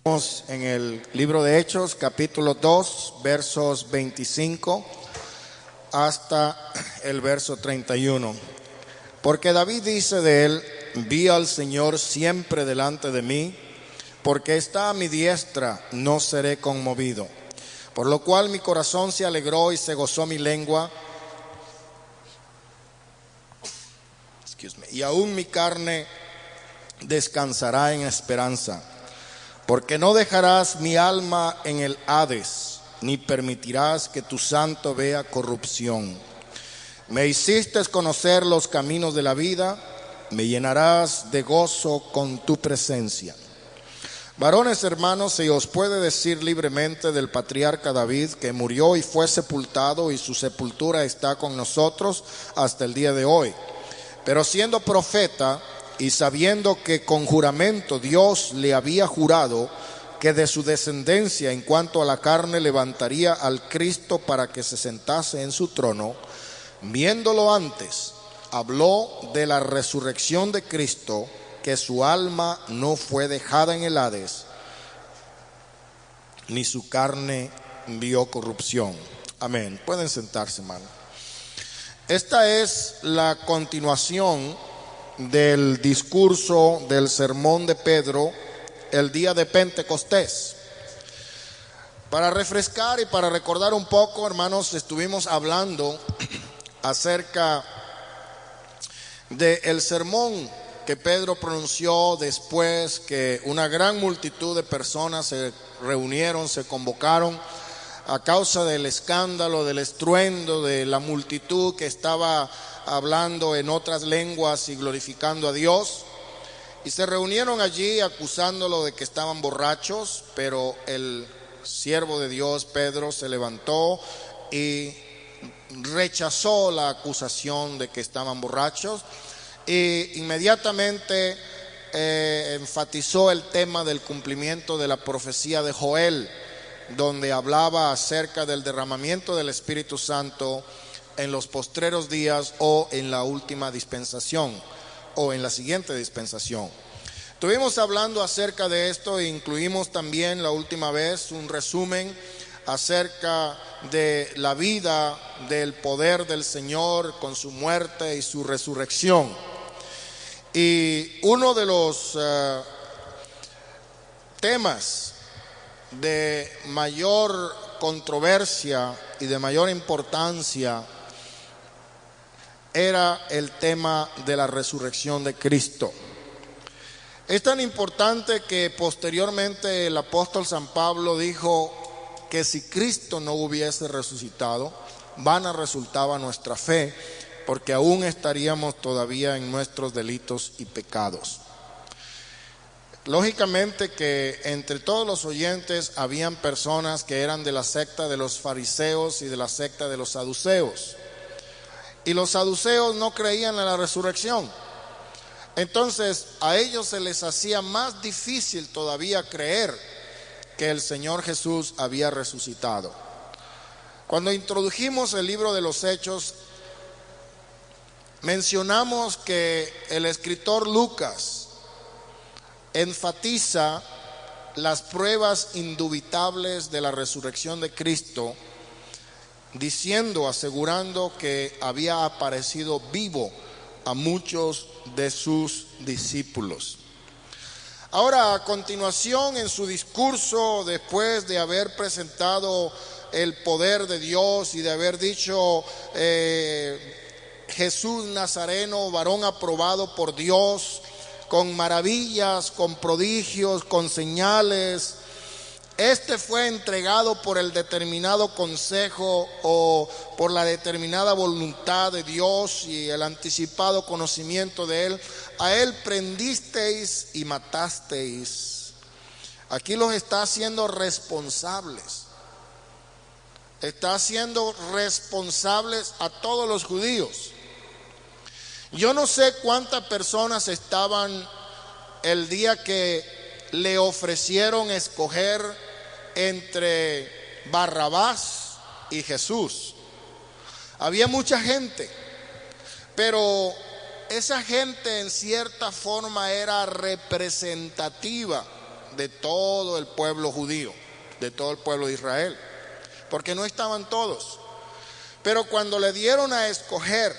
En el libro de Hechos, capítulo 2, versos 25 hasta el verso 31. Porque David dice de él: vi al Señor siempre delante de mí, porque está a mi diestra, no seré conmovido. Por lo cual mi corazón se alegró y se gozó mi lengua, y aún mi carne descansará en esperanza. Porque no dejarás mi alma en el Hades, ni permitirás que tu santo vea corrupción. Me hiciste conocer los caminos de la vida, me llenarás de gozo con tu presencia. Varones hermanos, se os puede decir libremente del patriarca David, que murió y fue sepultado, y su sepultura está con nosotros hasta el día de hoy. Pero siendo profeta, y sabiendo que con juramento Dios le había jurado que de su descendencia en cuanto a la carne levantaría al Cristo para que se sentase en su trono, viéndolo antes, habló de la resurrección de Cristo, que su alma no fue dejada en el Hades, ni su carne vio corrupción. Amén. Pueden sentarse, hermano. Esta es la continuación del discurso del sermón de Pedro el día de Pentecostés. Para refrescar y para recordar un poco, hermanos, estuvimos hablando acerca del sermón que Pedro pronunció después que una gran multitud de personas se reunieron, se convocaron a causa del escándalo, del estruendo, de la multitud que estaba hablando en otras lenguas y glorificando a Dios. Y se reunieron allí acusándolo de que estaban borrachos, pero el siervo de Dios, Pedro, se levantó y rechazó la acusación de que estaban borrachos, e inmediatamente enfatizó el tema del cumplimiento de la profecía de Joel, donde hablaba acerca del derramamiento del Espíritu Santo en los postreros días, o en la última dispensación, o en la siguiente dispensación. Estuvimos hablando acerca de esto e incluimos también la última vez un resumen acerca de la vida, del poder del Señor con su muerte y su resurrección. Y uno de los temas de mayor controversia y de mayor importancia era el tema de la resurrección de Cristo. Es tan importante que posteriormente el apóstol San Pablo dijo que si Cristo no hubiese resucitado, vana resultaba nuestra fe, porque aún estaríamos todavía en nuestros delitos y pecados. Lógicamente que entre todos los oyentes habían personas que eran de la secta de los fariseos y de la secta de los saduceos. Y los saduceos no creían en la resurrección. Entonces a ellos se les hacía más difícil todavía creer que el Señor Jesús había resucitado. Cuando introdujimos el libro de los Hechos, mencionamos que el escritor Lucas enfatiza las pruebas indubitables de la resurrección de Cristo, diciendo, asegurando que había aparecido vivo a muchos de sus discípulos. Ahora, a continuación, en su discurso, después de haber presentado el poder de Dios y de haber dicho Jesús Nazareno, varón aprobado por Dios, con maravillas, con prodigios, con señales, este fue entregado por el determinado consejo o por la determinada voluntad de Dios y el anticipado conocimiento de Él. A Él prendisteis y matasteis. Aquí los está haciendo responsables. Está haciendo responsables a todos los judíos. Yo no sé cuántas personas estaban el día que le ofrecieron escoger entre Barrabás y Jesús. Había mucha gente, pero esa gente en cierta forma era representativa de todo el pueblo judío, de todo el pueblo de Israel, porque no estaban todos. Pero cuando le dieron a escoger,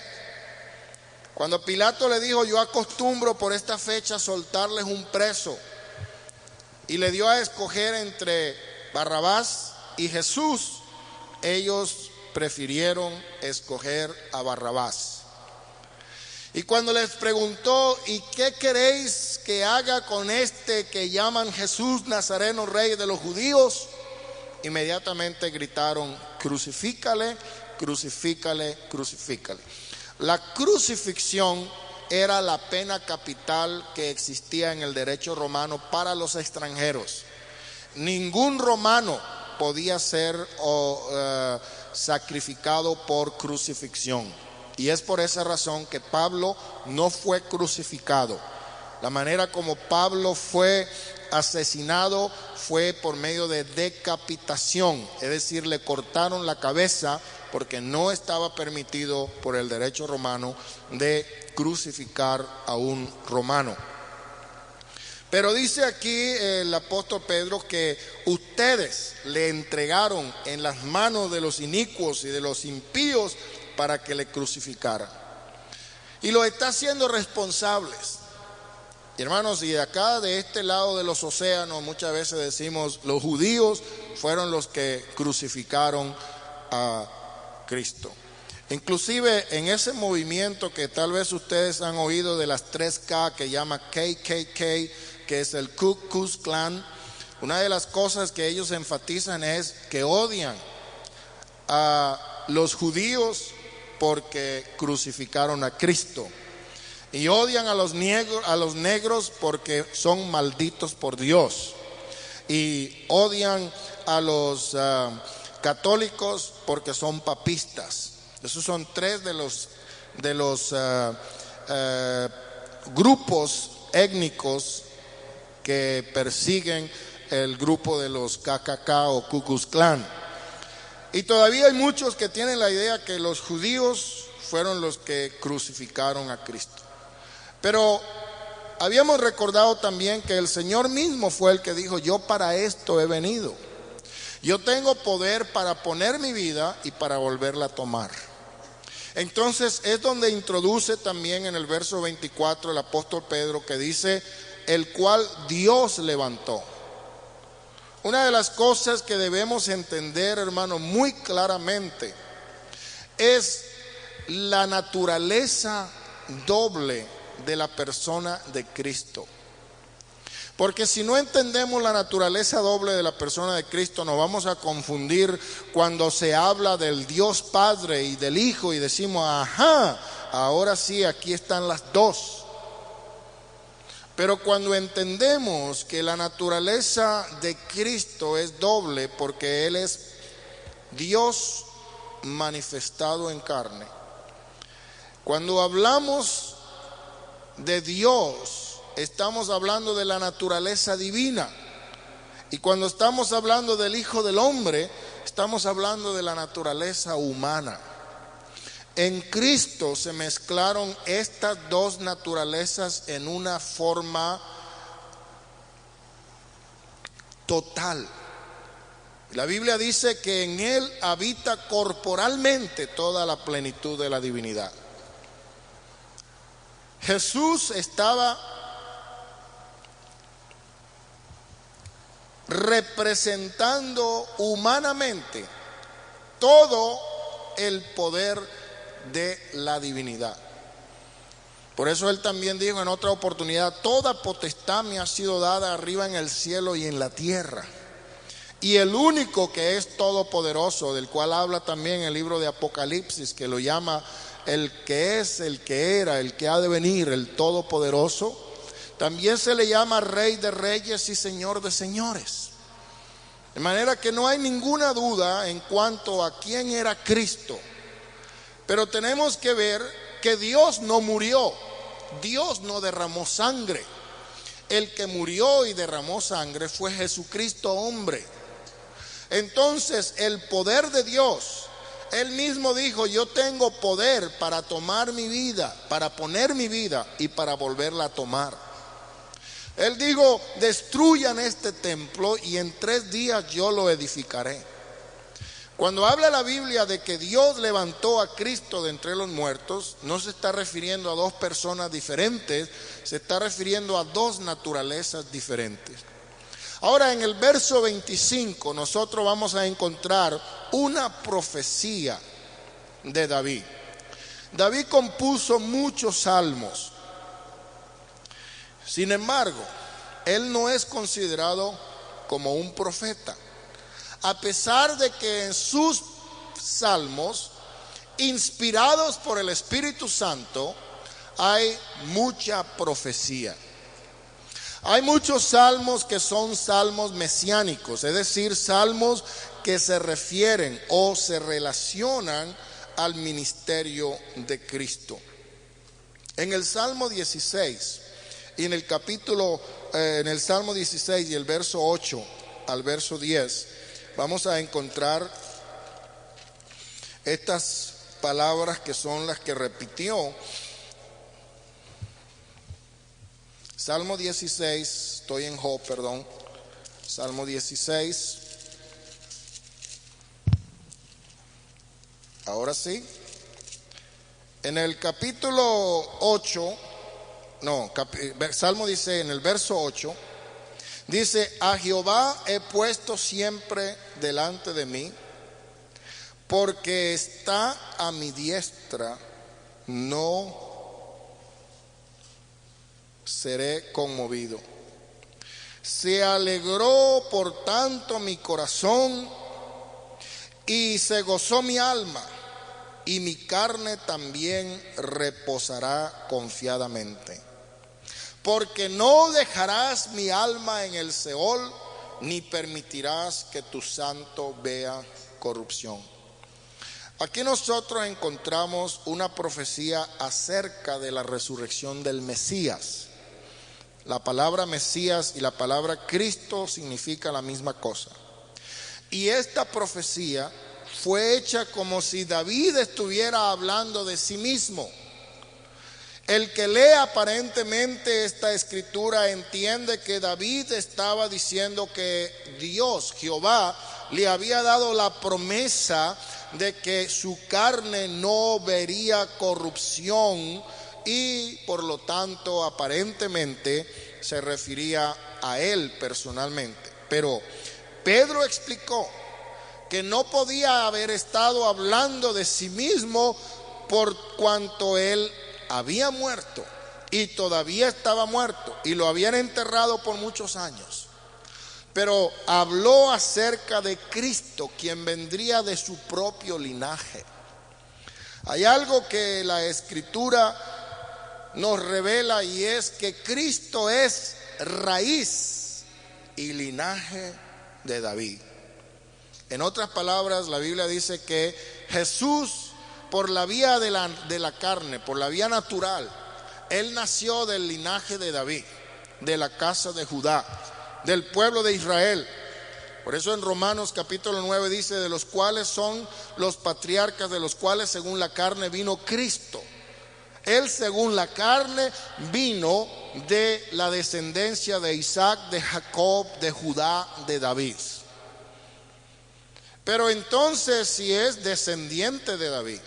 cuando Pilato le dijo: yo acostumbro por esta fecha soltarles un preso, y le dio a escoger entre Barrabás y Jesús, ellos prefirieron escoger a Barrabás. Y cuando les preguntó: ¿y qué queréis que haga con este que llaman Jesús Nazareno, rey de los judíos?, inmediatamente gritaron: crucifícale, crucifícale, crucifícale. La crucifixión era la pena capital que existía en el derecho romano para los extranjeros. Ningún romano podía ser sacrificado por crucifixión. Y es por esa razón que Pablo no fue crucificado. La manera como Pablo fue asesinado fue por medio de decapitación, es decir, le cortaron la cabeza, porque no estaba permitido por el derecho romano de crucificar a un romano. Pero dice aquí el apóstol Pedro que ustedes le entregaron en las manos de los inicuos y de los impíos para que le crucificaran. Y lo está haciendo responsables. Y hermanos, y acá de este lado de los océanos muchas veces decimos: los judíos fueron los que crucificaron a Cristo. Inclusive en ese movimiento que tal vez ustedes han oído de las 3K, que llama KKK, que es el Ku Klux Klan, una de las cosas que ellos enfatizan es que odian a los judíos porque crucificaron a Cristo, y odian a los negros porque son malditos por Dios, y odian a los católicos porque son papistas. Esos son tres de los grupos étnicos que persiguen el grupo de los KKK o Ku Klux Klan. Y todavía hay muchos que tienen la idea que los judíos fueron los que crucificaron a Cristo. Pero habíamos recordado también que el Señor mismo fue el que dijo: yo para esto he venido. Yo tengo poder para poner mi vida y para volverla a tomar. Entonces es donde introduce también en el verso 24 el apóstol Pedro, que dice: el cual Dios levantó. Una de las cosas que debemos entender, hermano, muy claramente, es la naturaleza doble de la persona de Cristo. Porque si no entendemos la naturaleza doble de la persona de Cristo, nos vamos a confundir cuando se habla del Dios Padre y del Hijo y decimos: ajá, ahora sí, aquí están las dos. Pero cuando entendemos que la naturaleza de Cristo es doble, porque Él es Dios manifestado en carne, cuando hablamos de Dios, estamos hablando de la naturaleza divina. Y cuando estamos hablando del Hijo del Hombre, estamos hablando de la naturaleza humana. En Cristo se mezclaron estas dos naturalezas en una forma total. La Biblia dice que en Él habita corporalmente toda la plenitud de la divinidad. Jesús estaba representando humanamente todo el poder de la divinidad. Por eso Él también dijo en otra oportunidad: toda potestad me ha sido dada arriba en el cielo y en la tierra. Y el único que es todopoderoso, del cual habla también el libro de Apocalipsis, que lo llama el que es, el que era, el que ha de venir, el todopoderoso, también se le llama Rey de Reyes y Señor de Señores. De manera que no hay ninguna duda en cuanto a quién era Cristo. Pero tenemos que ver que Dios no murió, Dios no derramó sangre. El que murió y derramó sangre fue Jesucristo hombre. Entonces el poder de Dios, Él mismo dijo: yo tengo poder para tomar mi vida, para poner mi vida y para volverla a tomar. Él dijo: destruyan este templo y en 3 días yo lo edificaré. Cuando habla la Biblia de que Dios levantó a Cristo de entre los muertos, no se está refiriendo a 2 personas diferentes, se está refiriendo a 2 naturalezas diferentes. Ahora, en el verso 25 nosotros vamos a encontrar una profecía de David. David compuso muchos salmos. Sin embargo, él no es considerado como un profeta, a pesar de que en sus salmos, inspirados por el Espíritu Santo, hay mucha profecía. Hay muchos salmos que son salmos mesiánicos, es decir, salmos que se refieren o se relacionan al ministerio de Cristo. En el Salmo 16 y en el Salmo 16 y el verso 8 al verso 10, vamos a encontrar estas palabras que son las que repitió. Salmo 16, estoy en Job, perdón. Salmo 16. Ahora sí. En el capítulo 8, Salmo dice, en el verso 8, dice: a Jehová he puesto siempre delante de mí, porque está a mi diestra, no seré conmovido. Se alegró por tanto mi corazón y se gozó mi alma, y mi carne también reposará confiadamente. Porque no dejarás mi alma en el Seol, ni permitirás que tu santo vea corrupción. Aquí nosotros encontramos una profecía acerca de la resurrección del Mesías. La palabra Mesías y la palabra Cristo significa la misma cosa. Y esta profecía fue hecha como si David estuviera hablando de sí mismo. El que lee aparentemente esta escritura entiende que David estaba diciendo que Dios, Jehová, le había dado la promesa de que su carne no vería corrupción, y por lo tanto aparentemente se refería a él personalmente. Pero Pedro explicó que no podía haber estado hablando de sí mismo, por cuanto él había muerto y todavía estaba muerto y lo habían enterrado por muchos años. Pero habló acerca de Cristo, quien vendría de su propio linaje. Hay algo que la Escritura nos revela, y es que Cristo es raíz y linaje de David. En otras palabras, la Biblia dice que Jesús, por la vía de la carne, por la vía natural, él nació del linaje de David, de la casa de Judá, del pueblo de Israel. Por eso en Romanos capítulo 9 dice: de los cuales son los patriarcas, de los cuales según la carne vino Cristo. Él según la carne vino de la descendencia de Isaac, de Jacob, de Judá, de David. Pero entonces, si es descendiente de David,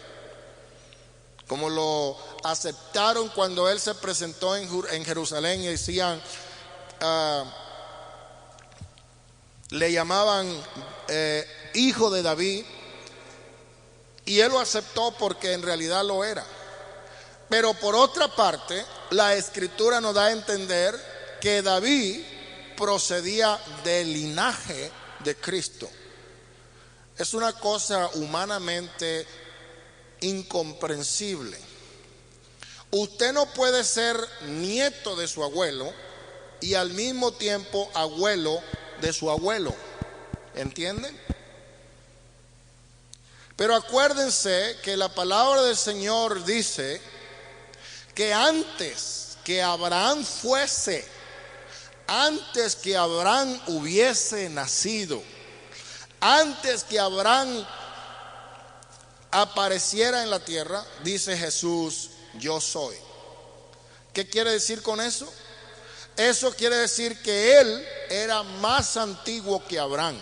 como lo aceptaron cuando él se presentó en Jerusalén y decían, le llamaban hijo de David, y él lo aceptó porque en realidad lo era. Pero por otra parte, la Escritura nos da a entender que David procedía del linaje de Cristo. Es una cosa humanamente incomprensible. Usted no puede ser nieto de su abuelo y al mismo tiempo abuelo de su abuelo. ¿Entienden? Pero acuérdense que la palabra del Señor dice que antes que Abraham fuese, antes que Abraham hubiese nacido, antes que Abraham apareciera en la tierra, dice Jesús: yo soy. ¿Qué quiere decir con eso? Eso quiere decir que él era más antiguo que Abraham.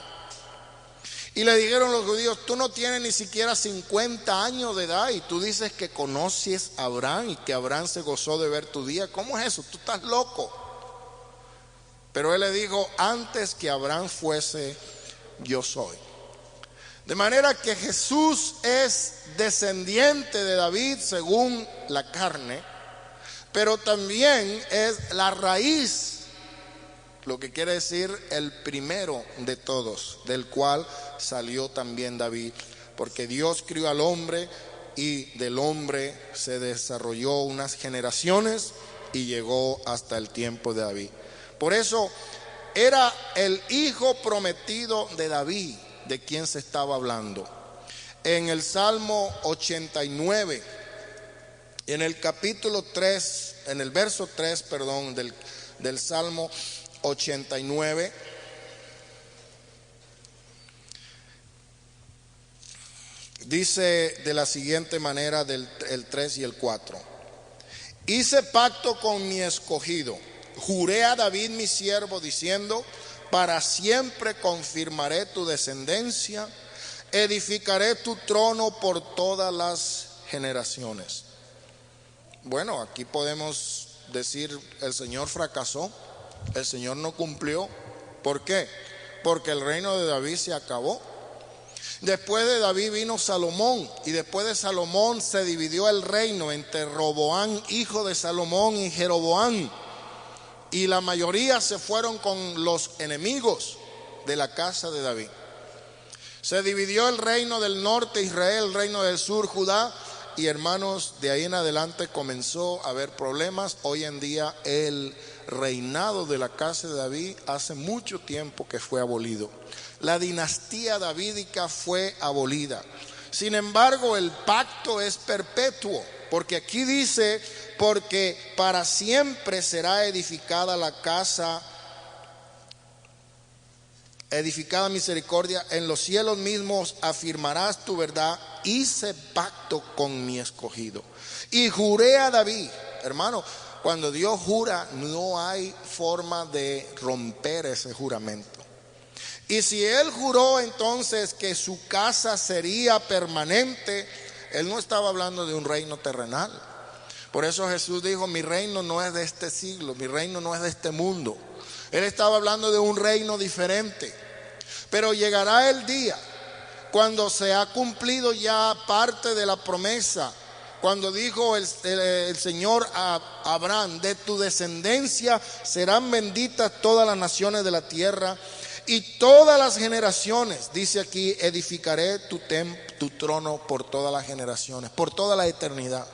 Y le dijeron los judíos: tú no tienes ni siquiera 50 años de edad y tú dices que conoces a Abraham y que Abraham se gozó de ver tu día. ¿Cómo es eso? Tú estás loco. Pero él le dijo: antes que Abraham fuese, yo soy. De manera que Jesús es descendiente de David según la carne, pero también es la raíz, lo que quiere decir el primero de todos, del cual salió también David, porque Dios crió al hombre y del hombre se desarrolló unas generaciones y llegó hasta el tiempo de David. Por eso era el hijo prometido de David de quien se estaba hablando. En el Salmo 89, en el capítulo 3, en el verso 3, perdón, del Salmo 89, dice de la siguiente manera el 3 y el 4: hice pacto con mi escogido, juré a David mi siervo diciendo: para siempre confirmaré tu descendencia, edificaré tu trono por todas las generaciones. Bueno, aquí podemos decir: el Señor fracasó, el Señor no cumplió. ¿Por qué? Porque el reino de David se acabó. Después de David vino Salomón, y después de Salomón se dividió el reino entre Roboam, hijo de Salomón, y Jeroboam, y la mayoría se fueron con los enemigos de la casa de David. Se dividió el reino del norte, Israel, el reino del sur, Judá. Y hermanos, de ahí en adelante comenzó a haber problemas. Hoy en día el reinado de la casa de David hace mucho tiempo que fue abolido. La dinastía davídica fue abolida. Sin embargo, el pacto es perpetuo, porque aquí dice: porque para siempre será edificada la casa, edificada misericordia, en los cielos mismos afirmarás tu verdad. Hice pacto con mi escogido y juré a David. Hermano, cuando Dios jura, no hay forma de romper ese juramento. Y si Él juró entonces que su casa sería permanente, Él no estaba hablando de un reino terrenal. Por eso Jesús dijo: mi reino no es de este siglo, mi reino no es de este mundo. Él estaba hablando de un reino diferente. Pero llegará el día cuando se ha cumplido ya parte de la promesa, cuando dijo el Señor a Abraham: de tu descendencia serán benditas todas las naciones de la tierra, y todas las generaciones, dice aquí, edificaré tu trono por todas las generaciones, por toda la eternidad.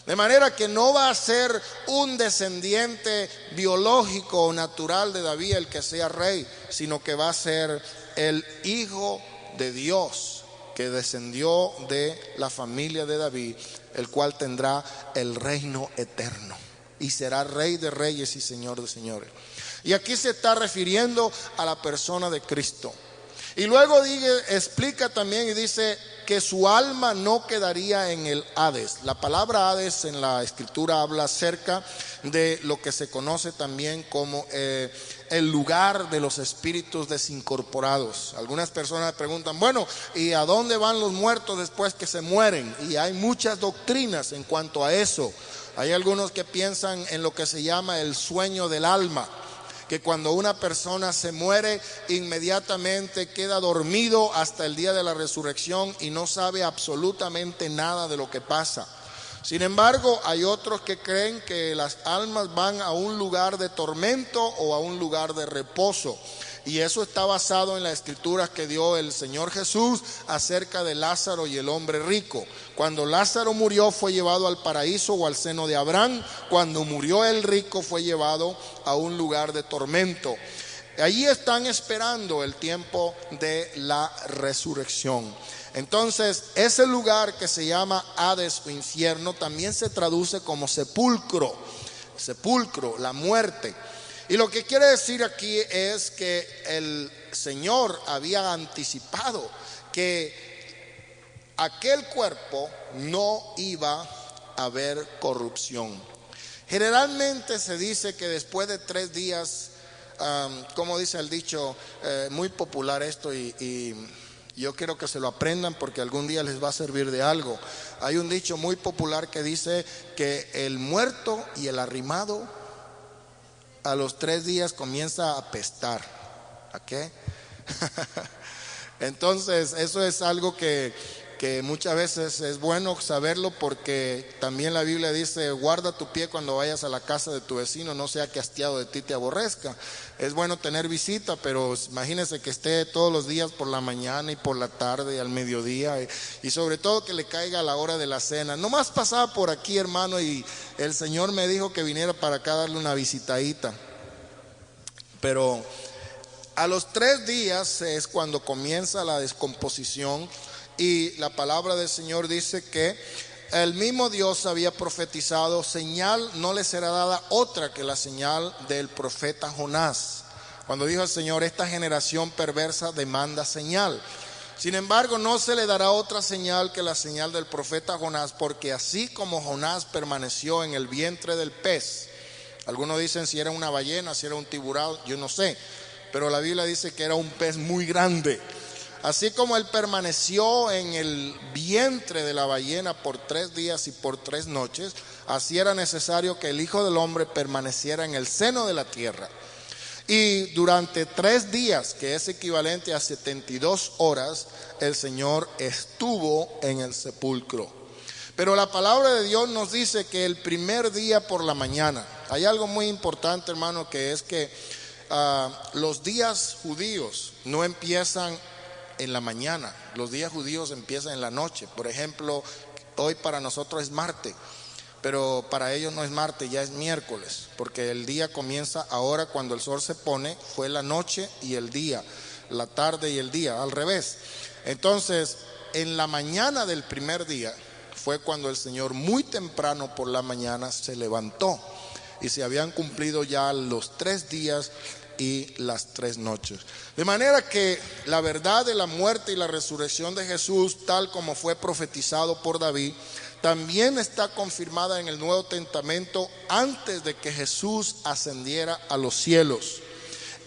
De manera que no va a ser un descendiente biológico o natural de David el que sea rey, sino que va a ser el Hijo de Dios que descendió de la familia de David, el cual tendrá el reino eterno y será Rey de reyes y Señor de señores. Y aquí se está refiriendo a la persona de Cristo. Y luego explica también y dice que su alma no quedaría en el Hades. La palabra Hades en la escritura habla acerca de lo que se conoce también como el lugar de los espíritus desincorporados. Algunas personas preguntan: bueno, ¿y a dónde van los muertos después que se mueren? Y hay muchas doctrinas en cuanto a eso. Hay algunos que piensan en lo que se llama el sueño del alma, que cuando una persona se muere, inmediatamente queda dormido hasta el día de la resurrección y no sabe absolutamente nada de lo que pasa. Sin embargo, hay otros que creen que las almas van a un lugar de tormento o a un lugar de reposo. Y eso está basado en las escrituras que dio el Señor Jesús acerca de Lázaro y el hombre rico. Cuando Lázaro murió, fue llevado al paraíso o al seno de Abraham. Cuando murió el rico, fue llevado a un lugar de tormento. Allí están esperando el tiempo de la resurrección. Entonces, ese lugar que se llama Hades o infierno también se traduce como sepulcro, la muerte. Y lo que quiere decir aquí es que el Señor había anticipado que aquel cuerpo no iba a haber corrupción. Generalmente se dice que después de 3 días, como dice el dicho, muy popular esto y yo quiero que se lo aprendan porque algún día les va a servir de algo. Hay un dicho muy popular que dice que el muerto y el arrimado a los 3 días comienza a apestar. ¿A qué? Entonces eso es algo que muchas veces es bueno saberlo, porque también la Biblia dice: guarda tu pie cuando vayas a la casa de tu vecino, no sea que hastiado de ti te aborrezca. Es bueno tener visita, pero imagínese que esté todos los días por la mañana y por la tarde y al mediodía, y sobre todo que le caiga a la hora de la cena. Nomás pasaba por aquí, hermano, y el Señor me dijo que viniera para acá a darle una visitadita, pero a los 3 días es cuando comienza la descomposición. Y la palabra del Señor dice que el mismo Dios había profetizado: señal no le será dada otra que la señal del profeta Jonás. Cuando dijo el Señor: esta generación perversa demanda señal. Sin embargo, no se le dará otra señal que la señal del profeta Jonás, porque así como Jonás permaneció en el vientre del pez. Algunos dicen si era una ballena, si era un tiburón, yo no sé, pero la Biblia dice que era un pez muy grande. Así como él permaneció en el vientre de la ballena por 3 días y por 3 noches, así era necesario que el Hijo del Hombre permaneciera en el seno de la tierra. Y durante 3 días, que es equivalente a 72 horas, el Señor estuvo en el sepulcro. Pero la palabra de Dios nos dice que el primer día por la mañana, hay algo muy importante, hermano, que es que los días judíos no empiezan en la mañana, los días judíos empiezan en la noche. Por ejemplo, hoy para nosotros es martes, pero para ellos no es martes, ya es miércoles, porque el día comienza ahora cuando el sol se pone. Fue la noche y el día, la tarde y el día, al revés. Entonces, en la mañana del primer día fue cuando el Señor muy temprano por la mañana se levantó, y se habían cumplido ya los 3 días y las 3 noches. De manera que la verdad de la muerte y la resurrección de Jesús, tal como fue profetizado por David, también está confirmada en el Nuevo Testamento antes de que Jesús ascendiera a los cielos.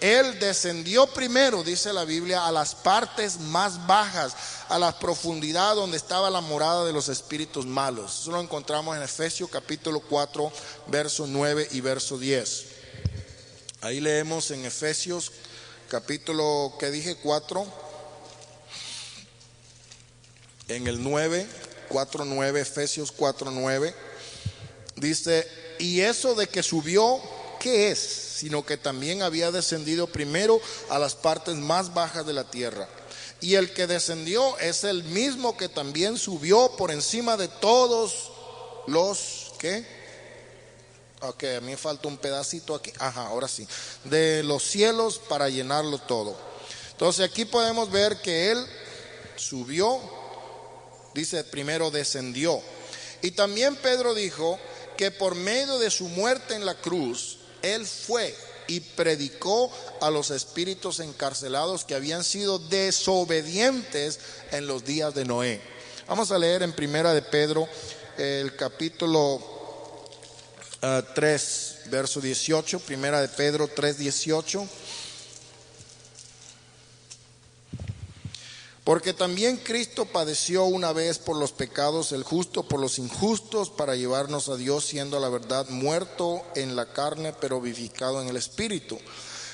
Él descendió primero, dice la Biblia, a las partes más bajas, a la profundidad donde estaba la morada de los espíritus malos. Eso lo encontramos en Efesios capítulo 4, verso 9 y verso 10. Ahí leemos en Efesios capítulo, ¿qué dije? 4, en el 9, 4:9, Efesios 4:9, dice: y eso de que subió, ¿qué es? Sino que también había descendido primero a las partes más bajas de la tierra. Y el que descendió es el mismo que también subió por encima de todos los, ¿qué? Ok, a mí me falta un pedacito aquí. Ajá, ahora sí. De los cielos para llenarlo todo. Entonces aquí podemos ver que Él subió, dice primero descendió. Y también Pedro dijo que por medio de su muerte en la cruz, Él fue y predicó a los espíritus encarcelados que habían sido desobedientes en los días de Noé. Vamos a leer en primera de Pedro, el capítulo 3, verso 18, primera de Pedro 3:18. Porque también Cristo padeció una vez por los pecados, el justo por los injustos, para llevarnos a Dios, siendo a la verdad muerto en la carne, pero vivificado en el Espíritu,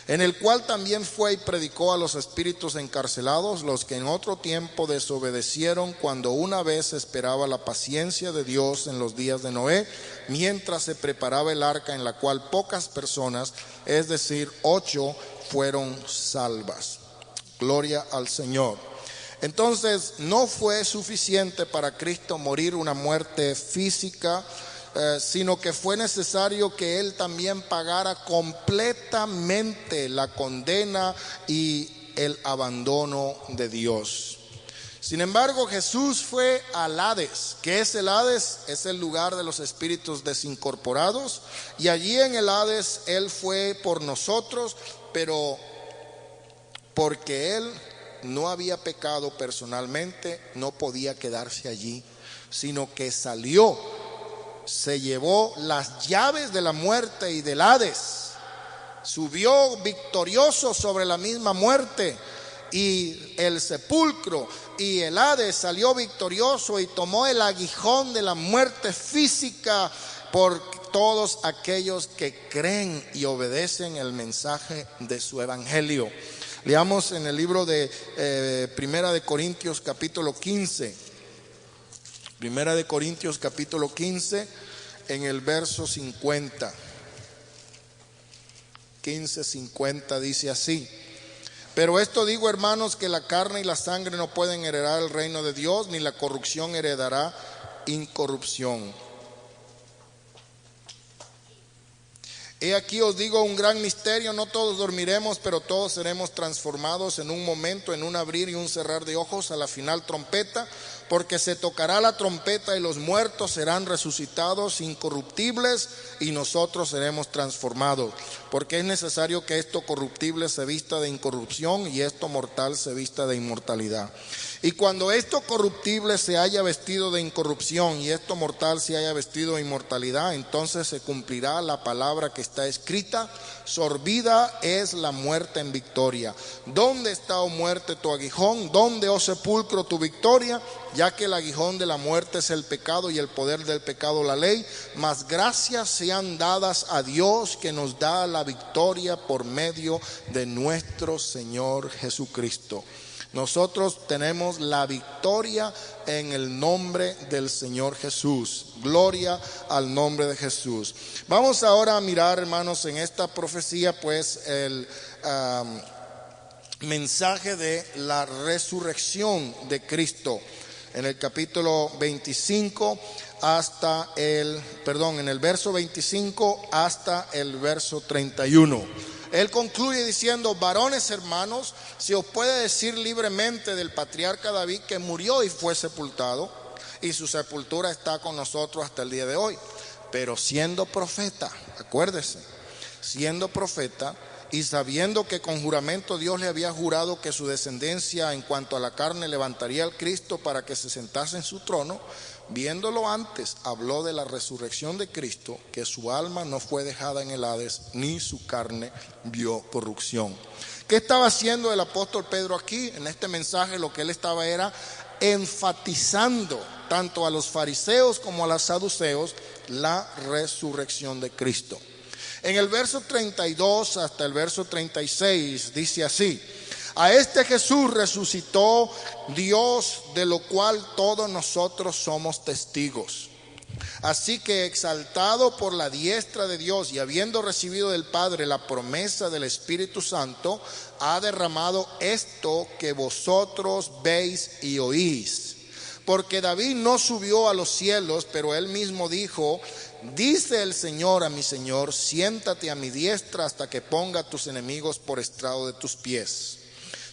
en el cual también fue y predicó a los espíritus encarcelados, los que en otro tiempo desobedecieron, cuando una vez esperaba la paciencia de Dios en los días de Noé, mientras se preparaba el arca, en la cual pocas personas, es decir, 8, fueron salvas. Gloria al Señor. Entonces, no fue suficiente para Cristo morir una muerte física, sino que fue necesario que Él también pagara completamente la condena y el abandono de Dios. Sin embargo, Jesús fue al Hades. ¿Qué es el Hades? Es el lugar de los espíritus desincorporados, y allí en el Hades Él fue por nosotros, pero porque Él no había pecado personalmente, no podía quedarse allí, sino que salió se llevó las llaves de la muerte y del Hades, subió victorioso sobre la misma muerte, y el sepulcro y el Hades salió victorioso y tomó el aguijón de la muerte física por todos aquellos que creen y obedecen el mensaje de su evangelio. Leamos en el libro de Primera de Corintios capítulo 15. Primera de Corintios capítulo 15 en el verso 50. 15:50 dice así: pero esto digo, hermanos, que la carne y la sangre no pueden heredar el reino de Dios, ni la corrupción heredará incorrupción. He aquí os digo un gran misterio: no todos dormiremos, pero todos seremos transformados en un momento, en un abrir y un cerrar de ojos, a la final trompeta, porque se tocará la trompeta y los muertos serán resucitados incorruptibles y nosotros seremos transformados, porque es necesario que esto corruptible se vista de incorrupción y esto mortal se vista de inmortalidad. Y cuando esto corruptible se haya vestido de incorrupción y esto mortal se haya vestido de inmortalidad, entonces se cumplirá la palabra que está escrita: sorbida es la muerte en victoria. ¿Dónde está, oh muerte, tu aguijón? ¿Dónde, oh sepulcro, tu victoria? Ya que el aguijón de la muerte es el pecado y el poder del pecado la ley, mas gracias sean dadas a Dios, que nos da la victoria por medio de nuestro Señor Jesucristo. Nosotros tenemos la victoria en el nombre del Señor Jesús. Gloria al nombre de Jesús. Vamos ahora a mirar, hermanos, en esta profecía, pues el mensaje de la resurrección de Cristo. En el capítulo 25 en el verso 25 hasta el verso 31. Él concluye diciendo: varones hermanos, se os puede decir libremente del patriarca David, que murió y fue sepultado, y su sepultura está con nosotros hasta el día de hoy. Pero siendo profeta, acuérdese, siendo profeta, y sabiendo que con juramento Dios le había jurado que su descendencia en cuanto a la carne levantaría al Cristo para que se sentase en su trono, viéndolo antes, habló de la resurrección de Cristo, que su alma no fue dejada en el Hades, ni su carne vio corrupción. ¿Qué estaba haciendo el apóstol Pedro aquí? En este mensaje lo que él estaba era enfatizando tanto a los fariseos como a los saduceos la resurrección de Cristo. En el verso 32 hasta el verso 36 dice así: a este Jesús resucitó Dios, de lo cual todos nosotros somos testigos. Así que, exaltado por la diestra de Dios y habiendo recibido del Padre la promesa del Espíritu Santo, ha derramado esto que vosotros veis y oís. Porque David no subió a los cielos, pero él mismo dijo: dice el Señor a mi Señor, siéntate a mi diestra hasta que ponga a tus enemigos por estrado de tus pies.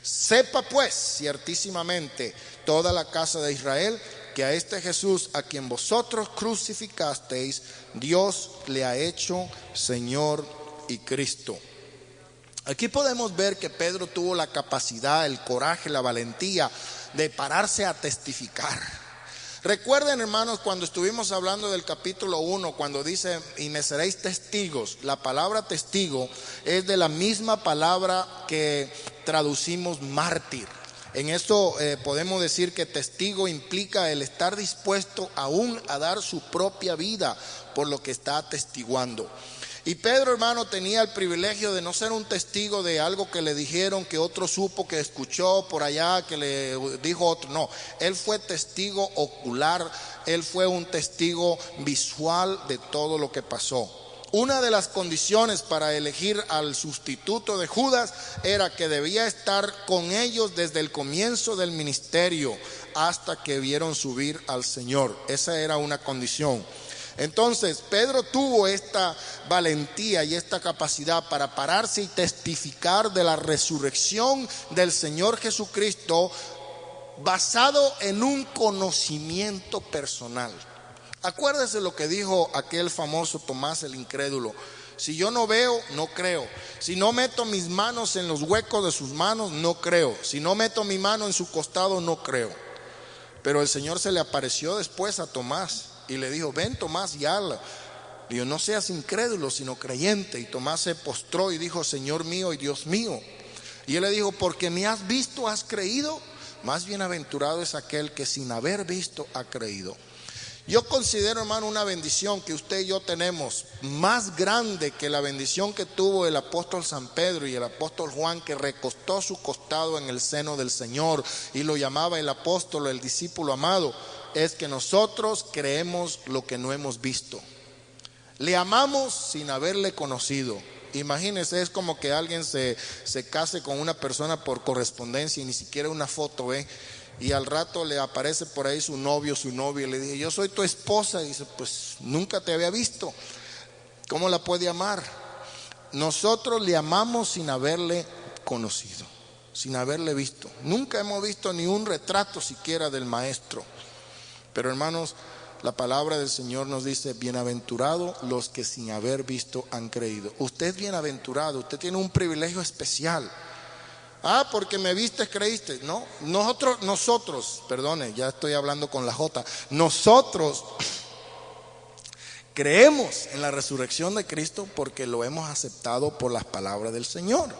Sepa pues ciertísimamente toda la casa de Israel, que a este Jesús, a quien vosotros crucificasteis, Dios le ha hecho Señor y Cristo. Aquí podemos ver que Pedro tuvo la capacidad, el coraje, la valentía de pararse a testificar. Recuerden, hermanos, cuando estuvimos hablando del capítulo 1, cuando dice: y me seréis testigos. La palabra testigo es de la misma palabra que traducimos mártir. En esto podemos decir que testigo implica el estar dispuesto aún a dar su propia vida por lo que está atestiguando. Y Pedro, hermano, tenía el privilegio de no ser un testigo de algo que le dijeron, que otro supo, que escuchó por allá, que le dijo otro. No, él fue testigo ocular, él fue un testigo visual de todo lo que pasó. Una de las condiciones para elegir al sustituto de Judas era que debía estar con ellos desde el comienzo del ministerio hasta que vieron subir al Señor. Esa era una condición. Entonces Pedro tuvo esta valentía y esta capacidad para pararse y testificar de la resurrección del Señor Jesucristo, basado en un conocimiento personal. Acuérdese lo que dijo aquel famoso Tomás el incrédulo: si yo no veo, no creo. Si no meto mis manos en los huecos de sus manos, no creo. Si no meto mi mano en su costado, no creo. Pero el Señor se le apareció después a Tomás y le dijo: ven, Tomás, y habla. Dijo: no seas incrédulo, sino creyente. Y Tomás se postró y dijo: Señor mío y Dios mío. Y él le dijo: porque me has visto, has creído. Más bienaventurado es aquel que sin haber visto ha creído. Yo considero, hermano, una bendición que usted y yo tenemos, más grande que la bendición que tuvo el apóstol San Pedro y el apóstol Juan, que recostó su costado en el seno del Señor y lo llamaba el apóstol, el discípulo amado, es que nosotros creemos lo que no hemos visto. Le amamos sin haberle conocido. Imagínense, es como que alguien se case con una persona por correspondencia y ni siquiera una foto ve. Y al rato le aparece por ahí su novio, su novia, y le dice: yo soy tu esposa. Y dice: pues nunca te había visto. ¿Cómo la puede amar? Nosotros le amamos sin haberle conocido, sin haberle visto. Nunca hemos visto ni un retrato siquiera del maestro. Pero, hermanos, la palabra del Señor nos dice: bienaventurados los que sin haber visto han creído. Usted es bienaventurado, usted tiene un privilegio especial. Ah, porque me viste, creíste. No, nosotros, perdone, ya estoy hablando con la J. Nosotros creemos en la resurrección de Cristo porque lo hemos aceptado por las palabras del Señor.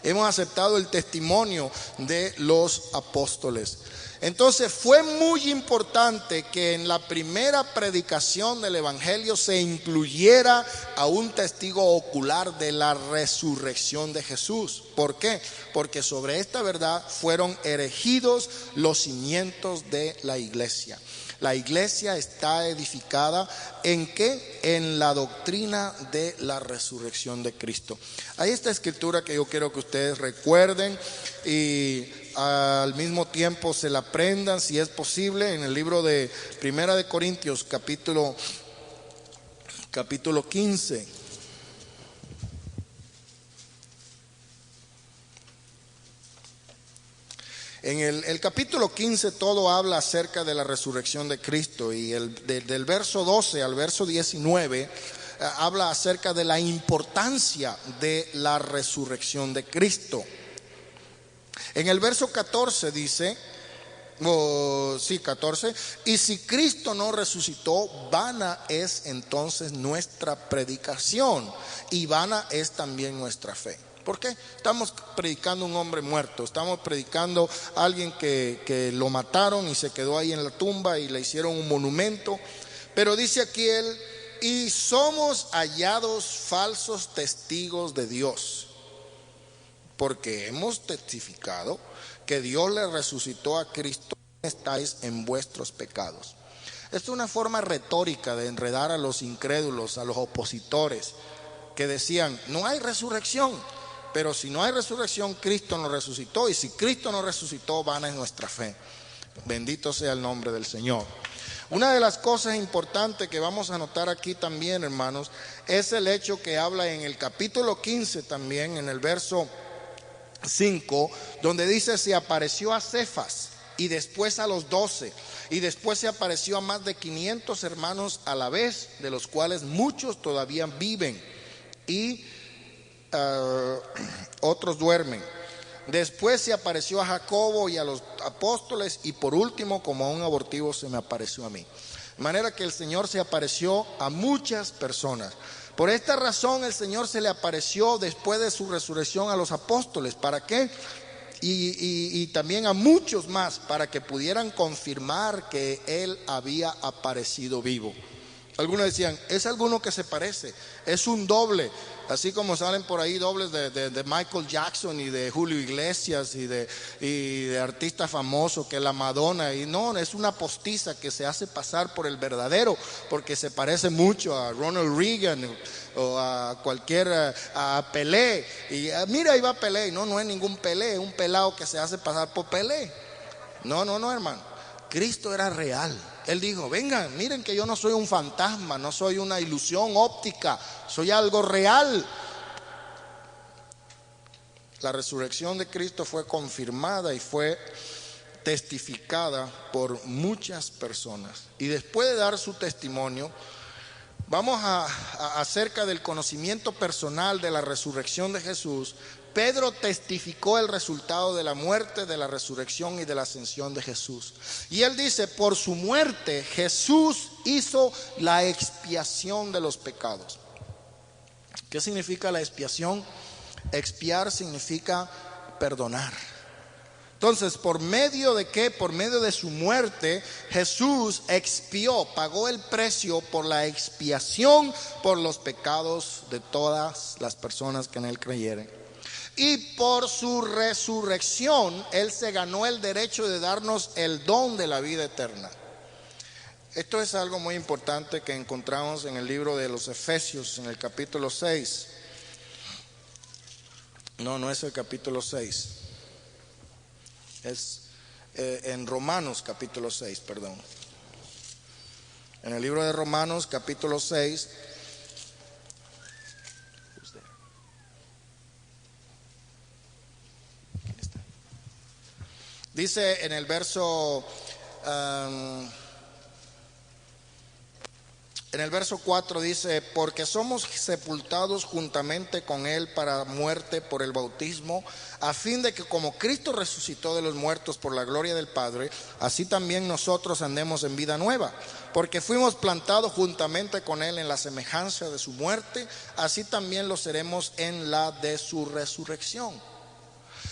Hemos aceptado el testimonio de los apóstoles. Entonces fue muy importante que en la primera predicación del evangelio se incluyera a un testigo ocular de la resurrección de Jesús. ¿Por qué? Porque sobre esta verdad fueron erigidos los cimientos de la iglesia. La iglesia está edificada ¿en qué? En la doctrina de la resurrección de Cristo. Hay esta escritura que yo quiero que ustedes recuerden y al mismo tiempo se la aprendan, si es posible, en el libro de Primera de Corintios, capítulo 15. En el capítulo 15 todo habla acerca de la resurrección de Cristo, y del verso 12 al verso 19 habla acerca de la importancia de la resurrección de Cristo. En el verso 14 dice, 14, y si Cristo no resucitó, vana es entonces nuestra predicación y vana es también nuestra fe. ¿Por qué? Estamos predicando un hombre muerto, estamos predicando a alguien que lo mataron y se quedó ahí en la tumba y le hicieron un monumento. Pero dice aquí él: y somos hallados falsos testigos de Dios, porque hemos testificado que Dios le resucitó a Cristo, estáis en vuestros pecados. Esta es una forma retórica de enredar a los incrédulos, a los opositores, que decían: no hay resurrección. Pero si no hay resurrección, Cristo no resucitó, y si Cristo no resucitó, vana es nuestra fe. Bendito sea el nombre del Señor. Una de las cosas importantes que vamos a notar aquí también, hermanos, es el hecho que habla en el capítulo 15 también, en el verso 5, donde dice: se apareció a Cefas y después a los 12, y después se apareció a más de 500 hermanos a la vez, de los cuales muchos todavía viven y otros duermen. Después se apareció a Jacobo y a los apóstoles, y por último, como a un abortivo, se me apareció a mí. De manera que el Señor se apareció a muchas personas. Por esta razón el Señor se le apareció después de su resurrección a los apóstoles. ¿Para qué? Y también a muchos más, para que pudieran confirmar que Él había aparecido vivo. Algunos decían: es alguno que se parece, es un doble. Así como salen por ahí dobles de Michael Jackson y de Julio Iglesias y de artistas famosos, que la Madonna. Y no, es una postiza que se hace pasar por el verdadero, porque se parece mucho a Ronald Reagan o a a Pelé. Y mira, ahí va Pelé. No es ningún Pelé, es un pelado que se hace pasar por Pelé. No, hermano. Cristo era real. Él dijo: vengan, miren que yo no soy un fantasma, no soy una ilusión óptica, soy algo real. La resurrección de Cristo fue confirmada y fue testificada por muchas personas. Y después de dar su testimonio, vamos acerca del conocimiento personal de la resurrección de Jesús. Pedro testificó el resultado de la muerte, de la resurrección y de la ascensión de Jesús. Y él dice, por su muerte Jesús hizo la expiación de los pecados. ¿Qué significa la expiación? Expiar significa perdonar. Entonces, ¿por medio de qué? Por medio de su muerte, Jesús expió, pagó el precio por la expiación por los pecados de todas las personas que en él creyeren. Y por su resurrección, él se ganó el derecho de darnos el don de la vida eterna. Esto es algo muy importante que encontramos en el libro de los Efesios, en el capítulo 6. No es el capítulo 6. Es en Romanos capítulo 6, perdón. En el libro de Romanos capítulo 6. Dice en el verso 4 dice, porque somos sepultados juntamente con él para muerte por el bautismo, a fin de que como Cristo resucitó de los muertos por la gloria del Padre, así también nosotros andemos en vida nueva. Porque fuimos plantados juntamente con él en la semejanza de su muerte, así también lo seremos en la de su resurrección.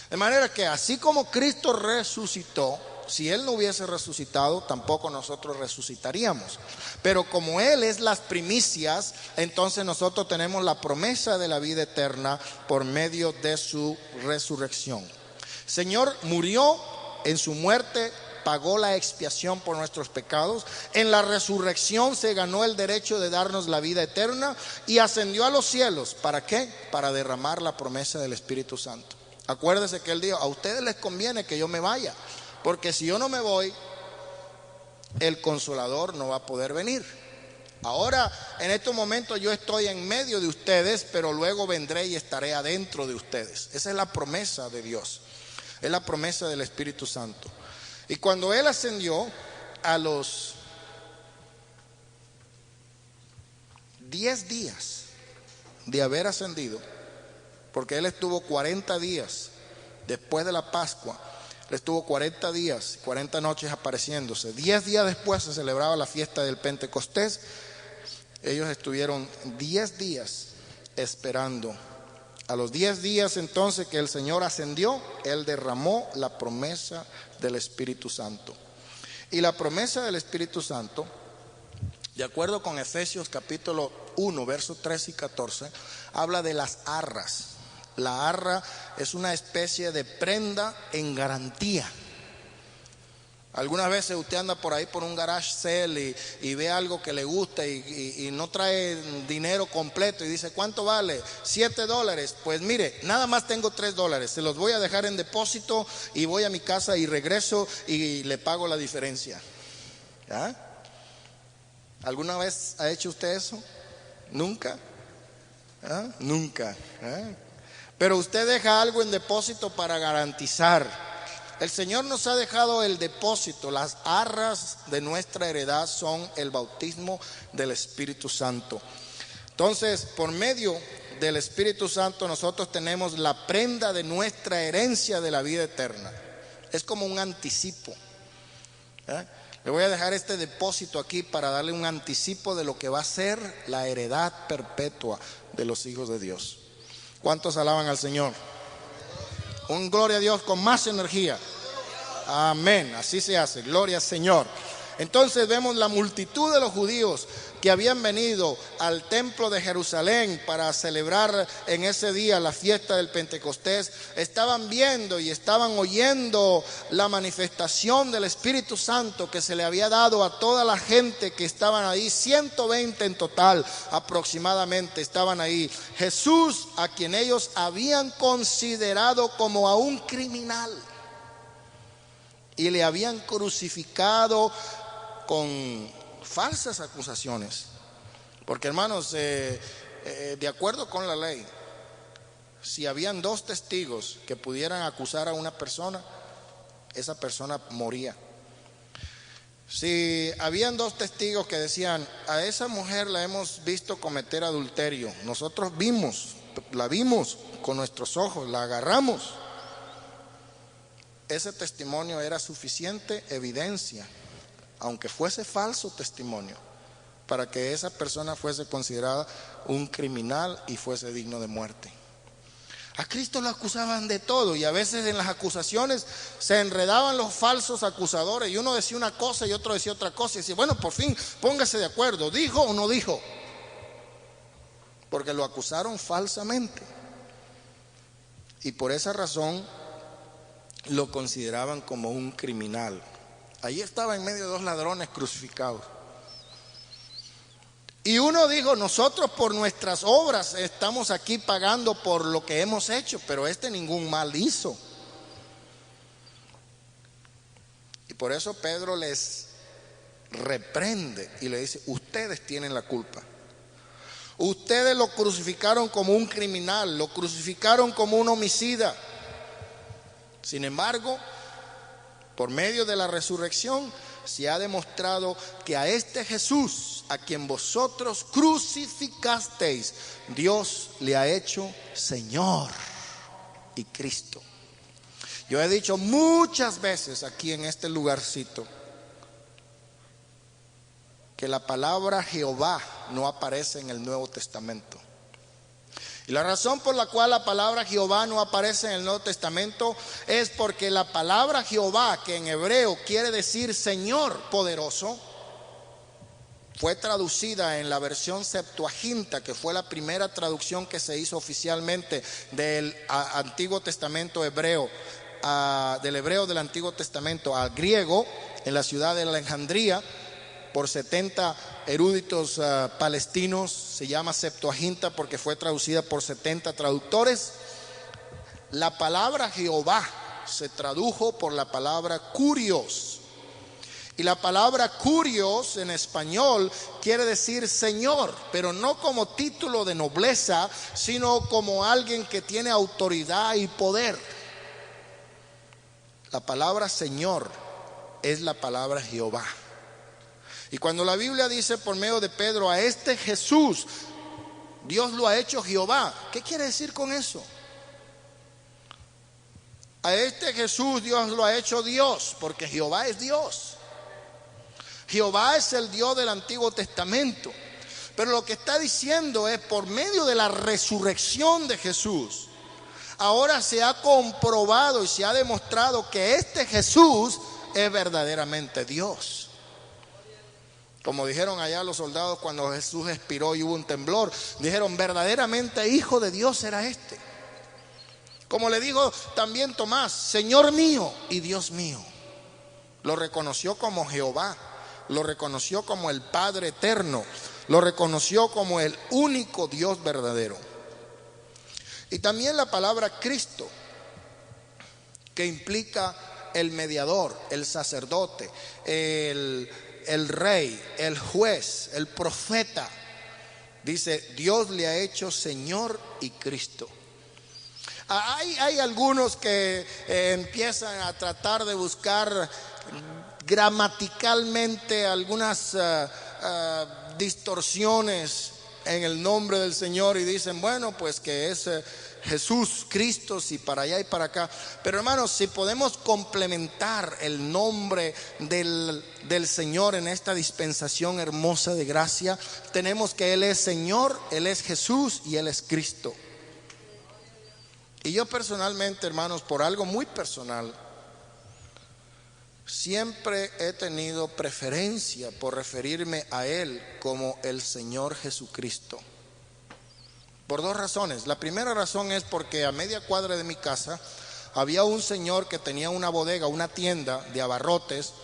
De manera que así como Cristo resucitó, si él no hubiese resucitado, tampoco nosotros resucitaríamos. Pero como él es las primicias, entonces nosotros tenemos la promesa de la vida eterna por medio de su resurrección. El Señor murió, en su muerte pagó la expiación por nuestros pecados. En la resurrección se ganó el derecho de darnos la vida eterna y ascendió a los cielos. ¿Para qué? Para derramar la promesa del Espíritu Santo. Acuérdense que él dijo, a ustedes les conviene que yo me vaya, porque si yo no me voy, el Consolador no va a poder venir. Ahora, en estos momentos yo estoy en medio de ustedes, pero luego vendré y estaré adentro de ustedes. Esa es la promesa de Dios, es la promesa del Espíritu Santo. Y cuando él ascendió, a los 10 días de haber ascendido, porque él estuvo 40 días después de la Pascua, él estuvo 40 días, 40 noches apareciéndose. 10 días después se celebraba la fiesta del Pentecostés. Ellos estuvieron 10 días esperando. A los 10 días entonces que el Señor ascendió, él derramó la promesa del Espíritu Santo. Y la promesa del Espíritu Santo, de acuerdo con Efesios capítulo 1, versos 13 y 14, habla de las arras. La arra es una especie de prenda en garantía. Algunas veces usted anda por ahí por un garage sale y ve algo que le gusta y no trae dinero completo y dice, ¿cuánto vale? $7. Pues mire, nada más tengo $3, se los voy a dejar en depósito y voy a mi casa y regreso y le pago la diferencia. ¿Ya? ¿Alguna vez ha hecho usted eso? ¿Nunca? ¿Ah? Nunca. ¿Ah? Pero usted deja algo en depósito para garantizar. El Señor nos ha dejado el depósito. Las arras de nuestra heredad son el bautismo del Espíritu Santo. Entonces, por medio del Espíritu Santo, nosotros tenemos la prenda de nuestra herencia de la vida eterna. Es como un anticipo. Le voy a dejar este depósito aquí para darle un anticipo de lo que va a ser la heredad perpetua de los hijos de Dios. ¿Cuántos alaban al Señor? Un gloria a Dios con más energía. Amén, así se hace, gloria al Señor. Entonces vemos la multitud de los judíos que habían venido al templo de Jerusalén para celebrar en ese día la fiesta del Pentecostés. Estaban viendo y estaban oyendo la manifestación del Espíritu Santo que se le había dado a toda la gente que estaban ahí. 120 en total aproximadamente estaban ahí. Jesús, a quien ellos habían considerado como a un criminal y le habían crucificado con falsas acusaciones. Porque hermanos, de acuerdo con la ley, si habían 2 testigos que pudieran acusar a una persona, esa persona moría. Si habían 2 testigos que decían, a esa mujer la hemos visto cometer adulterio, nosotros vimos la vimos con nuestros ojos, la agarramos. Ese testimonio era suficiente evidencia, aunque fuese falso testimonio, para que esa persona fuese considerada un criminal y fuese digno de muerte. A Cristo lo acusaban de todo, y a veces en las acusaciones se enredaban los falsos acusadores, y uno decía una cosa y otro decía otra cosa, y decía, bueno, por fin póngase de acuerdo, ¿dijo o no dijo? Porque lo acusaron falsamente, y por esa razón lo consideraban como un criminal. Allí estaba en medio de dos ladrones crucificados. Y uno dijo, nosotros por nuestras obras estamos aquí pagando por lo que hemos hecho, pero este ningún mal hizo. Y por eso Pedro les reprende y le dice, ustedes tienen la culpa. Ustedes lo crucificaron como un criminal, lo crucificaron como un homicida. Sin embargo, por medio de la resurrección, se ha demostrado que a este Jesús, a quien vosotros crucificasteis, Dios le ha hecho Señor y Cristo. Yo he dicho muchas veces aquí en este lugarcito que la palabra Jehová no aparece en el Nuevo Testamento. Y la razón por la cual la palabra Jehová no aparece en el Nuevo Testamento es porque la palabra Jehová, que en hebreo quiere decir Señor poderoso, fue traducida en la versión Septuaginta, que fue la primera traducción que se hizo oficialmente del Antiguo Testamento hebreo, del hebreo del Antiguo Testamento al griego, en la ciudad de Alejandría, por 70 eruditos palestinos. Se llama Septuaginta porque fue traducida por 70 traductores. La palabra Jehová se tradujo por la palabra Kurios, y la palabra Kurios en español quiere decir Señor, pero no como título de nobleza, sino como alguien que tiene autoridad y poder. La palabra Señor es la palabra Jehová. Y cuando la Biblia dice por medio de Pedro, a este Jesús Dios lo ha hecho Jehová, ¿qué quiere decir con eso? A este Jesús Dios lo ha hecho Dios, porque Jehová es Dios. Jehová es el Dios del Antiguo Testamento. Pero lo que está diciendo es, por medio de la resurrección de Jesús, ahora se ha comprobado y se ha demostrado que este Jesús es verdaderamente Dios. Como dijeron allá los soldados cuando Jesús expiró y hubo un temblor, dijeron, verdaderamente Hijo de Dios era este. Como le dijo también Tomás, Señor mío y Dios mío. Lo reconoció como Jehová, lo reconoció como el Padre eterno, lo reconoció como el único Dios verdadero. Y también la palabra Cristo, que implica el mediador, el sacerdote, el rey, el juez, el profeta. Dice, Dios le ha hecho Señor y Cristo. Hay algunos que empiezan a tratar de buscar gramaticalmente algunas distorsiones en el nombre del Señor y dicen, bueno, pues que es Jesús, Cristo, si para allá y para acá. Pero hermanos, si podemos complementar el nombre del Señor en esta dispensación hermosa de gracia, tenemos que Él es Señor, Él es Jesús y Él es Cristo. Y yo personalmente, hermanos, por algo muy personal, siempre he tenido preferencia por referirme a Él como el Señor Jesucristo. Por dos razones. La primera razón es porque a media cuadra de mi casa había un señor que tenía una bodega, una tienda de abarrotes,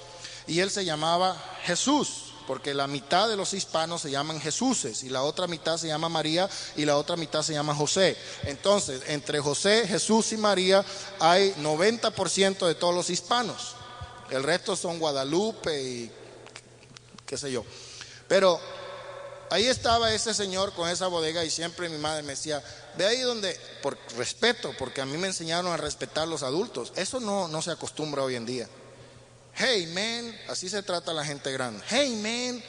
y él se llamaba Jesús, porque la mitad de los hispanos se llaman Jesúses y la otra mitad se llama María y la otra mitad se llama José. Entonces, entre José, Jesús y María hay 90% de todos los hispanos. El resto son Guadalupe y qué sé yo. Pero ahí estaba ese señor con esa bodega y siempre mi madre me decía, ve ahí donde, por respeto, porque a mí me enseñaron a respetar a los adultos. Eso no se acostumbra hoy en día. Hey man, así se trata a la gente grande. Hey man.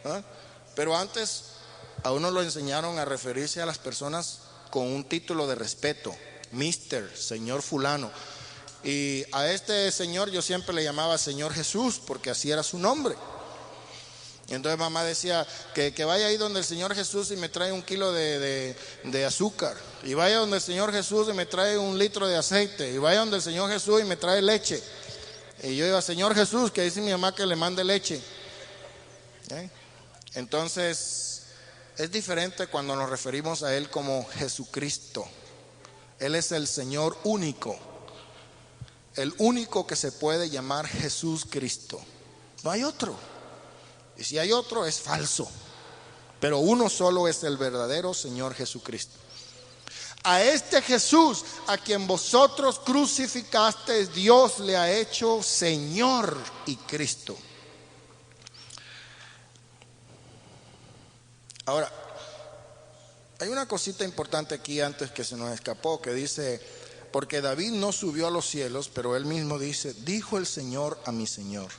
¿Ah? Pero antes a uno lo enseñaron a referirse a las personas con un título de respeto, Mister, señor fulano. Y a este señor yo siempre le llamaba Señor Jesús, porque así era su nombre. Y entonces mamá decía que vaya ahí donde el Señor Jesús y me trae 1 kilo de azúcar, y vaya donde el Señor Jesús y me trae 1 litro de aceite, y vaya donde el Señor Jesús y me trae leche. Y yo iba, Señor Jesús, que dice mi mamá que le mande leche. Entonces es diferente cuando nos referimos a Él como Jesucristo. Él es el Señor único, el único que se puede llamar Jesús Cristo. No hay otro. Y si hay otro es falso, pero uno solo es el verdadero Señor Jesucristo. A este Jesús a quien vosotros crucificasteis, Dios le ha hecho Señor y Cristo. Ahora, hay una cosita importante aquí antes que se nos escapó, que dice, porque David no subió a los cielos, pero él mismo dice, dijo el Señor a mi Señor,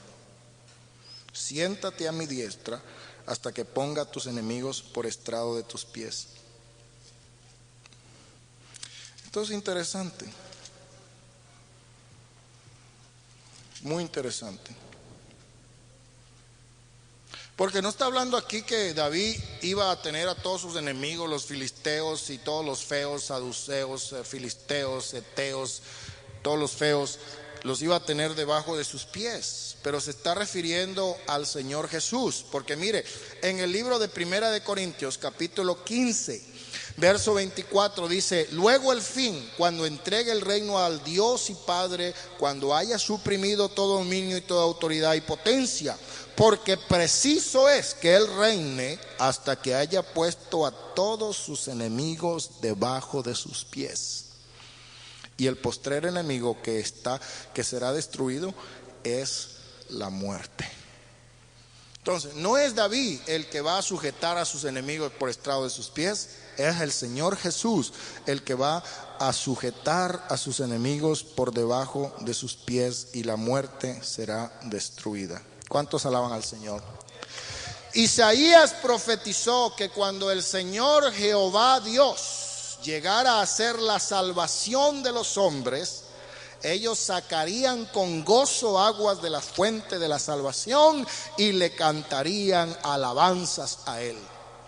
siéntate a mi diestra hasta que ponga a tus enemigos por estrado de tus pies. Esto es interesante, muy interesante. Porque no está hablando aquí que David iba a tener a todos sus enemigos, los filisteos y todos los feos, saduceos, filisteos, eteos, todos los feos, los iba a tener debajo de sus pies. Pero se está refiriendo al Señor Jesús. Porque mire, en el libro de Primera de Corintios, capítulo 15, verso 24 dice, luego el fin, cuando entregue el reino al Dios y Padre, cuando haya suprimido todo dominio y toda autoridad y potencia, porque preciso es que Él reine hasta que haya puesto a todos sus enemigos debajo de sus pies. Y el postrer enemigo que será destruido es la muerte. Entonces, no es David el que va a sujetar a sus enemigos por estrado de sus pies, es el Señor Jesús el que va a sujetar a sus enemigos por debajo de sus pies y la muerte será destruida. ¿Cuántos alaban al Señor? Isaías profetizó que cuando el Señor Jehová Dios llegara a hacer la salvación de los hombres, ellos sacarían con gozo aguas de la fuente de la salvación y le cantarían alabanzas a Él.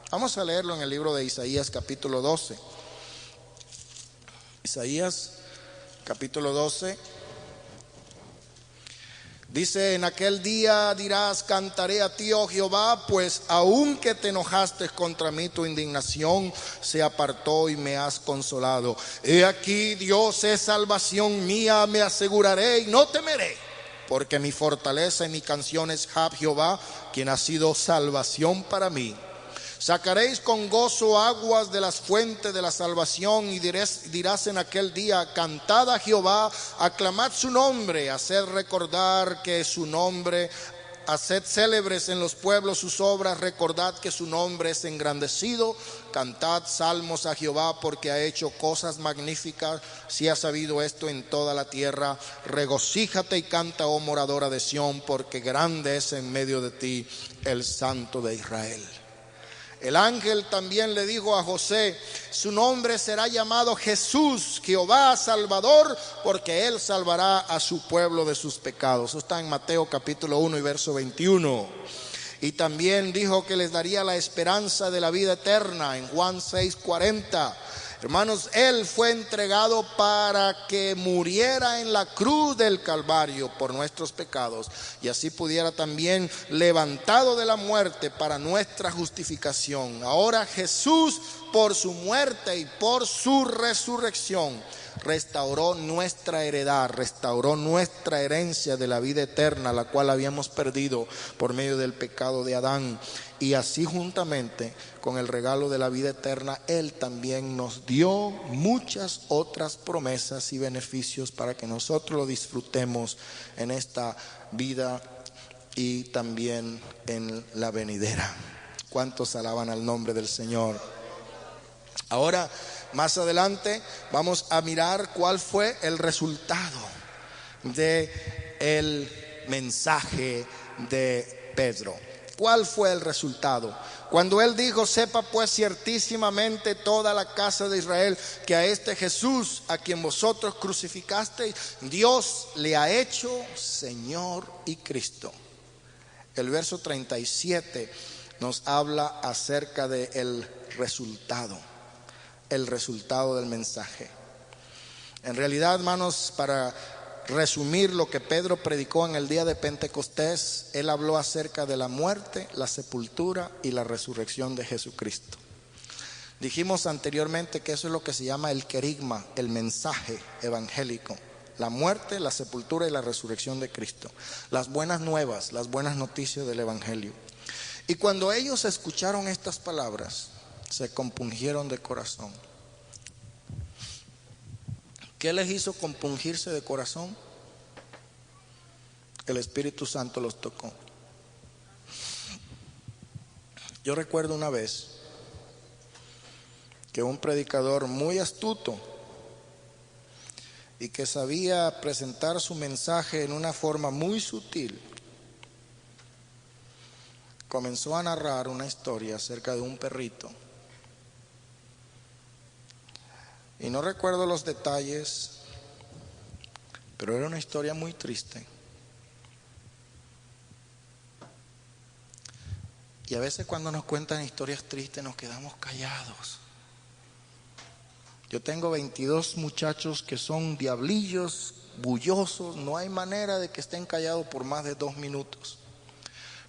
Vamos a leerlo en el libro de Isaías capítulo 12. Isaías capítulo 12. Dice, en aquel día dirás, cantaré a ti, oh Jehová, pues aunque te enojaste contra mí, tu indignación se apartó y me has consolado. He aquí, Dios es salvación mía, me aseguraré y no temeré, porque mi fortaleza y mi canción es Jehová, quien ha sido salvación para mí. Sacaréis con gozo aguas de las fuentes de la salvación y dirás en aquel día, cantad a Jehová, aclamad su nombre, haced recordar que su nombre, haced célebres en los pueblos sus obras, recordad que su nombre es engrandecido, cantad salmos a Jehová porque ha hecho cosas magníficas, si ha sabido esto en toda la tierra, regocíjate y canta, oh moradora de Sión, porque grande es en medio de ti el Santo de Israel. El ángel también le dijo a José, su nombre será llamado Jesús, Jehová Salvador, porque Él salvará a su pueblo de sus pecados. Eso está en Mateo capítulo 1 y verso 21. Y también dijo que les daría la esperanza de la vida eterna en Juan 6:40. Hermanos, Él fue entregado para que muriera en la cruz del Calvario por nuestros pecados y así pudiera también levantado de la muerte para nuestra justificación. Ahora Jesús, por su muerte y por su resurrección, restauró nuestra heredad, restauró nuestra herencia de la vida eterna, la cual habíamos perdido por medio del pecado de Adán. Y así juntamente con el regalo de la vida eterna, Él también nos dio muchas otras promesas y beneficios para que nosotros lo disfrutemos en esta vida y también en la venidera. ¿Cuántos alaban al nombre del Señor? Ahora, más adelante, vamos a mirar cuál fue el resultado del mensaje de Pedro. ¿Cuál fue el resultado? Cuando él dijo: sepa pues ciertísimamente toda la casa de Israel que a este Jesús, a quien vosotros crucificasteis, Dios le ha hecho Señor y Cristo. El verso 37 nos habla acerca del resultado del mensaje. En realidad, hermanos, para resumir lo que Pedro predicó en el día de Pentecostés, él habló acerca de la muerte, la sepultura y la resurrección de Jesucristo. Dijimos anteriormente que eso es lo que se llama el querigma, el mensaje evangélico: la muerte, la sepultura y la resurrección de Cristo. Las buenas nuevas, las buenas noticias del evangelio. Y cuando ellos escucharon estas palabras, se compungieron de corazón. ¿Qué les hizo compungirse de corazón? El Espíritu Santo los tocó. Yo recuerdo una vez que un predicador muy astuto y que sabía presentar su mensaje en una forma muy sutil, comenzó a narrar una historia acerca de un perrito. Y no recuerdo los detalles, pero era una historia muy triste. Y a veces cuando nos cuentan historias tristes nos quedamos callados. Yo tengo 22 muchachos que son diablillos, bullosos, no hay manera de que estén callados por más de 2 minutos.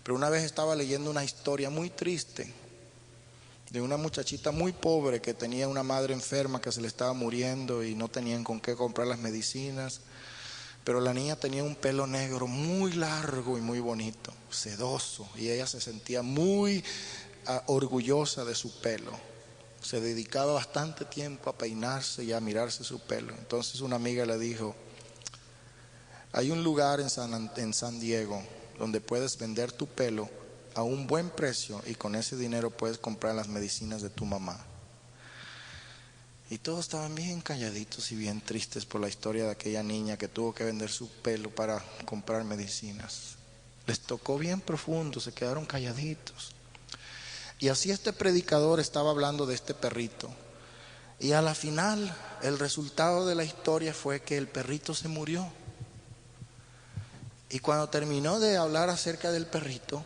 Pero una vez estaba leyendo una historia muy triste de una muchachita muy pobre que tenía una madre enferma que se le estaba muriendo y no tenían con qué comprar las medicinas. Pero la niña tenía un pelo negro muy largo y muy bonito, sedoso, y ella se sentía muy orgullosa de su pelo. Se dedicaba bastante tiempo a peinarse y a mirarse su pelo. Entonces una amiga le dijo: hay un lugar en San Diego donde puedes vender tu pelo a un buen precio y con ese dinero puedes comprar las medicinas de tu mamá. Y todos estaban bien calladitos y bien tristes por la historia de aquella niña que tuvo que vender su pelo para comprar medicinas. Les tocó bien profundo, se quedaron calladitos. Y así este predicador estaba hablando de este perrito. Y a la final, el resultado de la historia fue que el perrito se murió. Y cuando terminó de hablar acerca del perrito,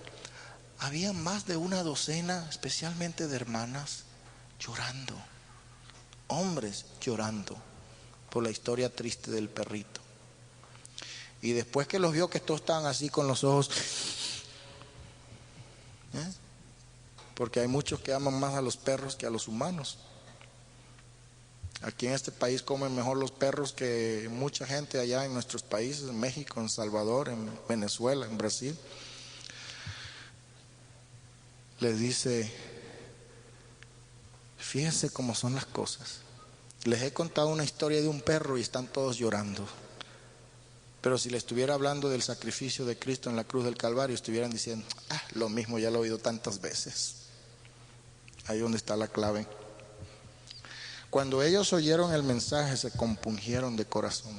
había más de una docena, especialmente de hermanas, llorando. Hombres llorando por la historia triste del perrito. Y después que los vio que todos estaban así con los ojos, porque hay muchos que aman más a los perros que a los humanos. Aquí en este país comen mejor los perros que mucha gente allá en nuestros países, en México, en Salvador, en Venezuela, en Brasil. Les dice: fíjense cómo son las cosas. Les he contado una historia de un perro y están todos llorando. Pero si les estuviera hablando del sacrificio de Cristo en la cruz del Calvario, estuvieran diciendo: lo mismo, ya lo he oído tantas veces. Ahí donde está la clave. Cuando ellos oyeron el mensaje, se compungieron de corazón.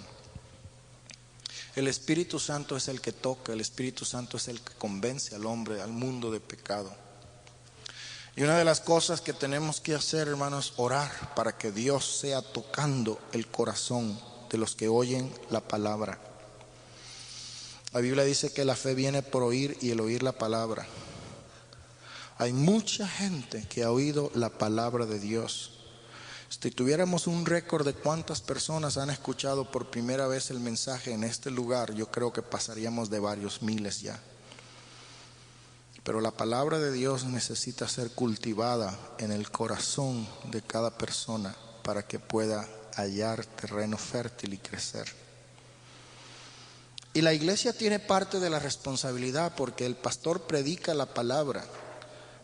El Espíritu Santo es el que toca, el Espíritu Santo es el que convence al hombre, al mundo de pecado. Y una de las cosas que tenemos que hacer, hermanos, es orar para que Dios sea tocando el corazón de los que oyen la palabra. La Biblia dice que la fe viene por oír y el oír la palabra. Hay mucha gente que ha oído la palabra de Dios. Si tuviéramos un récord de cuántas personas han escuchado por primera vez el mensaje en este lugar, yo creo que pasaríamos de varios miles ya. Pero la palabra de Dios necesita ser cultivada en el corazón de cada persona para que pueda hallar terreno fértil y crecer. Y la iglesia tiene parte de la responsabilidad porque el pastor predica la palabra,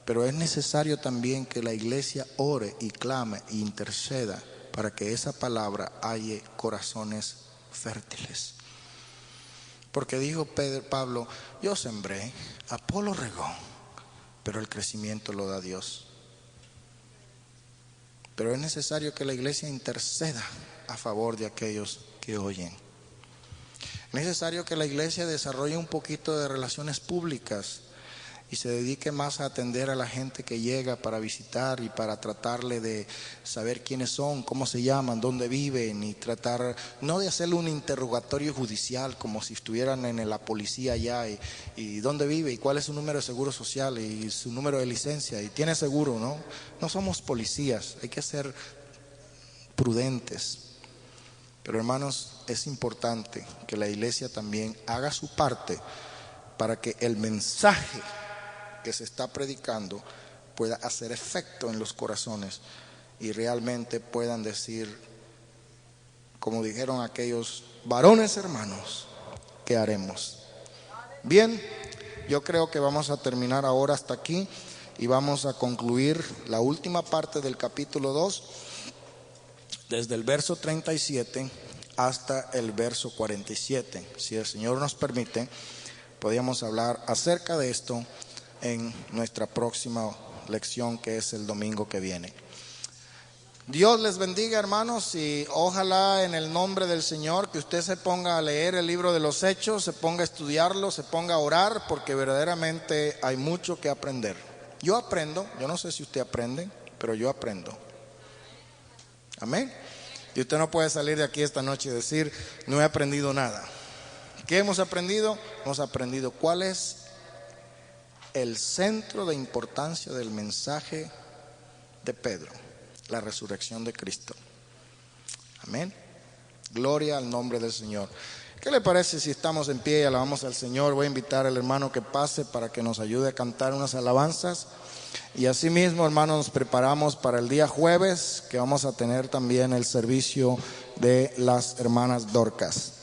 pero es necesario también que la iglesia ore y clame e interceda para que esa palabra halle corazones fértiles. Porque dijo Pablo: yo sembré, Apolo regó, pero el crecimiento lo da Dios. Pero es necesario que la iglesia interceda a favor de aquellos que oyen. Es necesario que la iglesia desarrolle un poquito de relaciones públicas y se dedique más a atender a la gente que llega para visitar y para tratarle de saber quiénes son, cómo se llaman, dónde viven, y tratar no de hacerle un interrogatorio judicial como si estuvieran en la policía allá y dónde vive y cuál es su número de seguro social y su número de licencia y tiene seguro, ¿no? No somos policías, hay que ser prudentes. Pero hermanos, es importante que la iglesia también haga su parte para que el mensaje que se está predicando pueda hacer efecto en los corazones y realmente puedan decir, como dijeron aquellos varones hermanos, ¿qué haremos? Bien, yo creo que vamos a terminar ahora hasta aquí y vamos a concluir la última parte del capítulo 2, desde el verso 37 hasta el verso 47. Si el Señor nos permite, podríamos hablar acerca de esto en nuestra próxima lección, que es el domingo que viene. Dios les bendiga, hermanos, y ojalá en el nombre del Señor que usted se ponga a leer el libro de los Hechos, se ponga a estudiarlo, se ponga a orar, porque verdaderamente hay mucho que aprender. Yo aprendo, yo no sé si usted aprende, pero yo aprendo. Amén. Y usted no puede salir de aquí esta noche y decir, no he aprendido nada. ¿Qué hemos aprendido? Hemos aprendido cuál es el centro de importancia del mensaje de Pedro, la resurrección de Cristo. Amén. Gloria al nombre del Señor. ¿Qué le parece si estamos en pie y alabamos al Señor? Voy a invitar al hermano que pase para que nos ayude a cantar unas alabanzas. Y asimismo, hermanos, nos preparamos para el día jueves, que vamos a tener también el servicio de las hermanas Dorcas.